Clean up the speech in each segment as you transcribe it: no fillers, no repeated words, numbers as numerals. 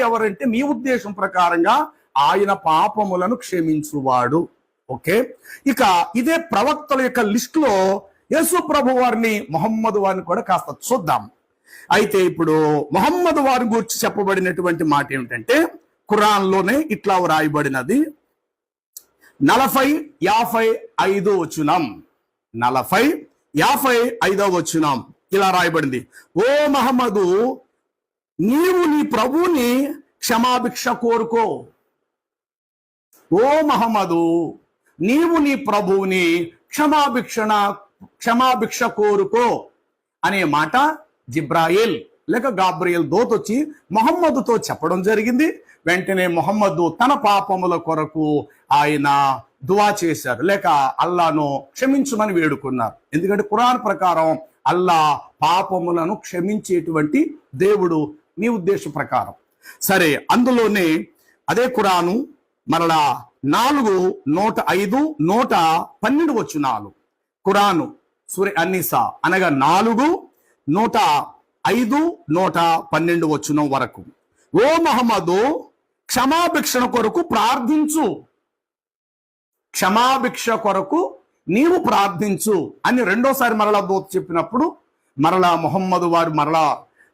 ఎవరంటే మీ ఉద్దేశం ప్రకారంగా ఆయన పాపములను క్షమించువాడు. ఓకే, ఇక ఇదే ప్రవక్తల యొక్క లిస్ట్ లో యేసు ప్రభు వారిని, మొహమ్మద్ వారిని కూడా కాస్త చూద్దాం. అయితే ఇప్పుడు మొహమ్మద్ వారి గురించి చెప్పబడినటువంటి మాట ఏమిటంటే, ఖురాన్ లోనే ఇట్లా రాయబడినది 40-55 వచనం, 40-55 వచనం ఇలా రాయబడింది. ఓ మహమ్మదు, నీవు నీ ప్రభువుని క్షమాభిక్ష కోరుకో. ఓ మహమ్మదు, నీవు నీ ప్రభువుని క్షమాభిక్ష కోరుకో అనే మాట జిబ్రాయిల్ లేక గాబ్రియల్ దూత వచ్చి మొహమ్మదుతో చెప్పడం జరిగింది. వెంటనే మొహమ్మదు తన పాపముల కొరకు ఆయన దువా చేశారు, లేక అల్లాను క్షమించమని వేడుకున్నారు. ఎందుకంటే ఖురాన్ ప్రకారం అల్లా పాపములను క్షమించేటువంటి దేవుడు నీ ఉద్దేశం ప్రకారం. సరే, అందులోనే అదే ఖురాను మరలా 4:105, 112 వచనాలు. ఖురాను సూర అన్నిసా అనగా 4:105, 112 వచనం వరకు. ఓ మహమ్మదు, క్షమాభిక్షణ కొరకు ప్రార్థించు, క్షమాభిక్ష కొరకు నీవు ప్రార్థించు అని రెండోసారి మరలా దూత చెప్పినప్పుడు మరలా మొహమ్మదు వారు మరలా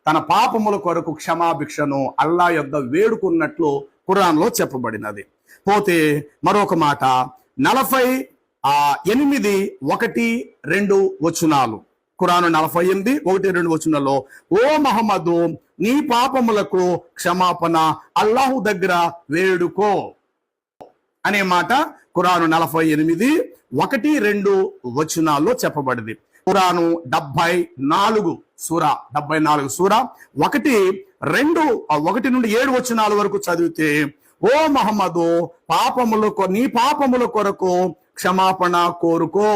తన పాపముల కొరకు క్షమాభిక్షను అల్లా యొద్ద వేడుకున్నట్లు ఖురాన్లో చెప్పబడినది. పోతే మరొక మాట 48:1-2 వచనాలు. ఖురాను 48:1-2 వచనాల్లో, ఓ మహమ్మదు, నీ పాపములకు క్షమాపణ అల్లాహు దగ్గర వేడుకో అనే మాట ఖురాను 48:1-2 వచనాల్లో చెప్పబడింది. ఖురాను 74 సూర 1-2-7 వచనాల వరకు చదివితే, ఓ మహమ్మదు, నీ పాపముల కొరకు క్షమాపణ కోరుకో.